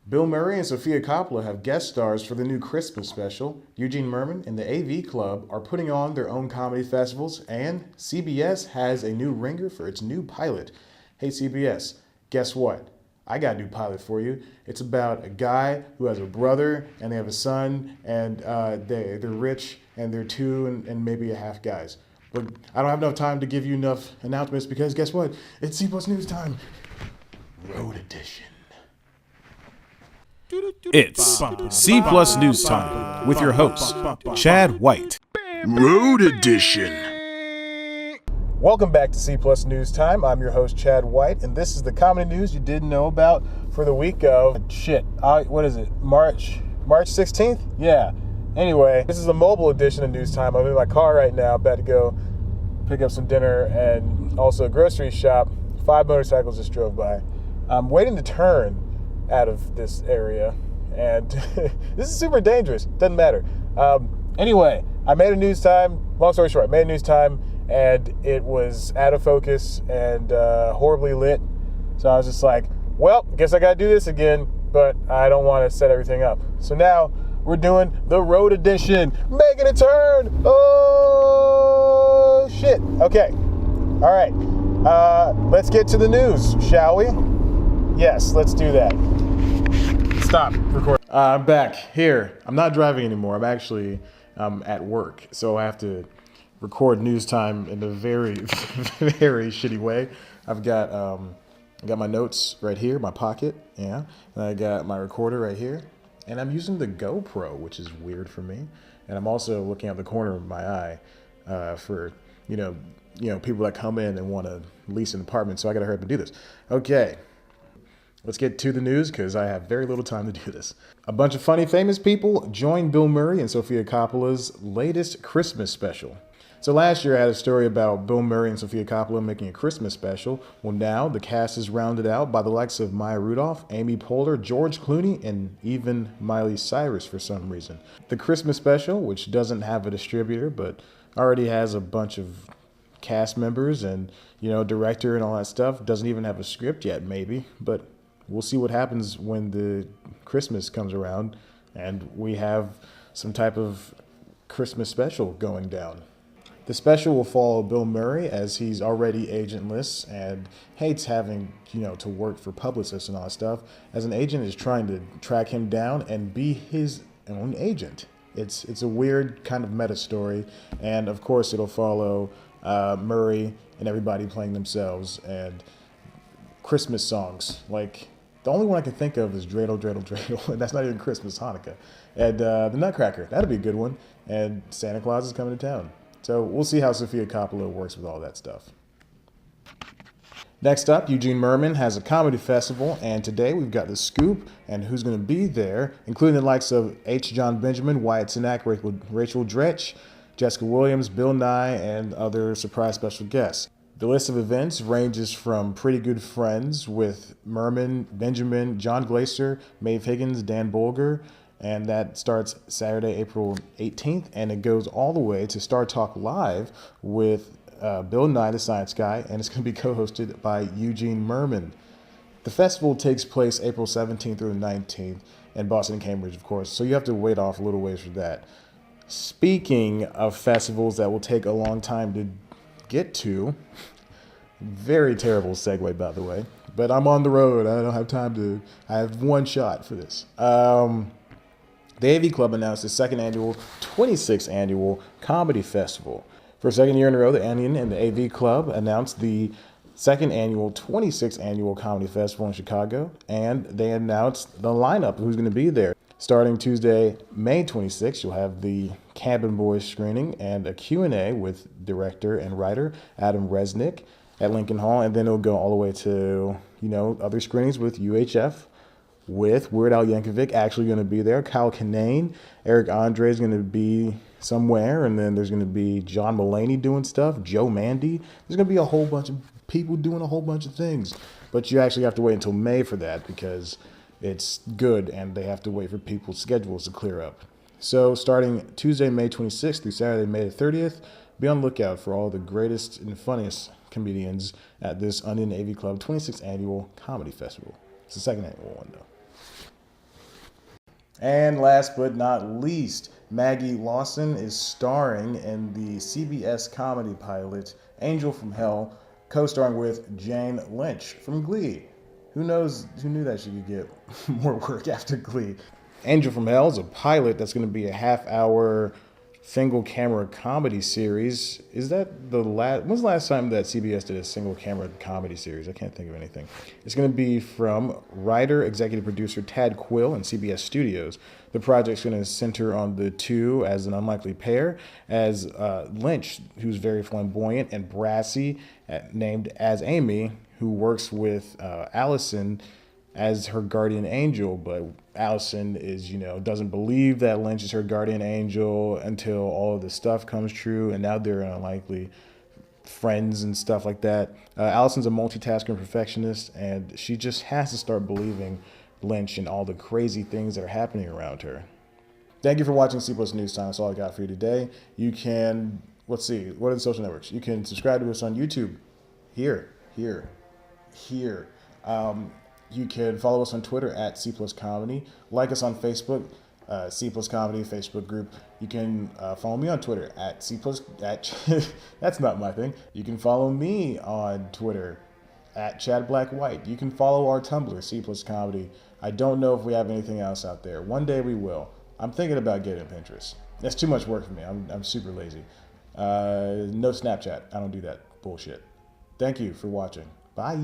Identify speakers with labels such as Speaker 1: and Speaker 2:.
Speaker 1: Bill Murray and Sofia Coppola have guest stars for the new Christmas special. Eugene Mirman and the AV Club are putting on their own comedy festivals, and CBS has a new ringer for its new pilot. Hey CBS, guess what? I got a new pilot for you. It's about a guy who has a brother and they have a son, and they're rich and they're two and maybe a half guys. But I don't have enough time to give you enough announcements because guess what? It's C Plus News time. Road Edition.
Speaker 2: It's C Plus News Time with your host, Chad White.
Speaker 3: Road Edition.
Speaker 1: Welcome back to C Plus News Time. I'm your host, Chad White, and this is the comedy news you didn't know about for the week of what is it? March 16th? Yeah. Anyway, this is the mobile edition of News Time. I'm in my car right now, about to go pick up some dinner and also a grocery shop. 5 motorcycles just drove by. I'm waiting to turn out of this area, and this is super dangerous. Doesn't matter. Anyway, I made a News Time. Long story short, I made a News Time, and it was out of focus and horribly lit. So I was just like, well, guess I gotta do this again, but I don't want to set everything up. So now we're doing the Road Edition, making a turn. Oh shit. Okay. All right. Let's get to the news, shall we? Yes, let's do that. Stop recording. I'm back here. I'm not driving anymore. I'm actually at work, so I have to record News Time in a very, very shitty way. I've got my notes right here, my pocket, yeah, and I got my recorder right here, and I'm using the GoPro, which is weird for me, and I'm also looking out the corner of my eye for people that come in and want to lease an apartment. So I got to hurry up and do this. Okay. Let's get to the news because I have very little time to do this. A bunch of funny, famous people joined Bill Murray and Sofia Coppola's latest Christmas special. So last year I had a story about Bill Murray and Sofia Coppola making a Christmas special. Well, now the cast is rounded out by the likes of Maya Rudolph, Amy Poehler, George Clooney, and even Miley Cyrus for some reason. The Christmas special, which doesn't have a distributor but already has a bunch of cast members and, director and all that stuff, doesn't even have a script yet, maybe, but we'll see what happens when the Christmas comes around and we have some type of Christmas special going down. The special will follow Bill Murray as he's already agentless and hates having, to work for publicists and all that stuff, as an agent is trying to track him down and be his own agent. It's a weird kind of meta story, and of course it'll follow Murray and everybody playing themselves and Christmas songs. Like, the only one I can think of is Dreidel, Dreidel, Dreidel, and that's not even Christmas, Hanukkah. And the Nutcracker, that'd be a good one. And Santa Claus is coming to town. So we'll see how Sofia Coppola works with all that stuff. Next up, Eugene Mirman has a comedy festival, and today we've got the scoop and who's going to be there, including the likes of H. John Benjamin, Wyatt Cenac, Rachel Dretch, Jessica Williams, Bill Nye, and other surprise special guests. The list of events ranges from Pretty Good Friends with Merman, Benjamin, John Glaser, Maeve Higgins, Dan Bolger, and that starts Saturday, April 18th, and it goes all the way to Star Talk Live with Bill Nye, the Science Guy, and it's going to be co-hosted by Eugene Mirman. The festival takes place April 17th through the 19th in Boston and Cambridge, of course, so you have to wait off a little ways for that. Speaking of festivals that will take a long time to get to, very terrible segue, by the way, but I'm on the road. I don't have time I have one shot for this. The AV Club announced the 26th annual comedy festival. For a second year in a row, the Onion and the AV Club announced the 26th annual comedy festival in Chicago, and they announced the lineup of who's going to be there. Starting Tuesday, May 26th, you'll have the Cabin Boys screening and a Q&A with director and writer Adam Resnick at Lincoln Hall, and then it'll go all the way to, other screenings with UHF, with Weird Al Yankovic actually going to be there, Kyle Kinane, Eric Andre is going to be somewhere, and then there's going to be John Mulaney doing stuff, Joe Mandy. There's going to be a whole bunch of people doing a whole bunch of things, but you actually have to wait until May for that because it's good, and they have to wait for people's schedules to clear up. So starting Tuesday, May 26th through Saturday, May the 30th, be on the lookout for all the greatest and funniest comedians at this Onion AV Club 26th Annual Comedy Festival. It's the second annual one, though. And last but not least, Maggie Lawson is starring in the CBS comedy pilot Angel from Hell, co-starring with Jane Lynch from Glee. Who knew that she could get more work after Glee? Angel from Hell is a pilot that's going to be a half-hour single camera comedy series. Is that the last? When's the last time that CBS did a single camera comedy series? I can't think of anything. It's going to be from writer, executive producer Tad Quill and CBS Studios. The project's going to center on the two as an unlikely pair, as Lynch, who's very flamboyant and brassy, named as Amy, who works with Allison as her guardian angel, but Allison is, doesn't believe that Lynch is her guardian angel until all of this stuff comes true, and now they're unlikely friends and stuff like that. Allison's a multitasking perfectionist, and she just has to start believing Lynch and all the crazy things that are happening around her. Thank you for watching C Plus News Time. That's all I got for you today. You can, what are the social networks? You can subscribe to us on YouTube. Here. You can follow us on Twitter at C Plus Comedy. Like us on Facebook, C Plus Comedy Facebook group. You can follow me on Twitter at C Plus. That's not my thing. You can follow me on Twitter at Chad Black White. You can follow our Tumblr, C Plus Comedy. I don't know if we have anything else out there. One day we will. I'm thinking about getting Pinterest. That's too much work for me. I'm super lazy. No Snapchat. I don't do that bullshit. Thank you for watching. Bye.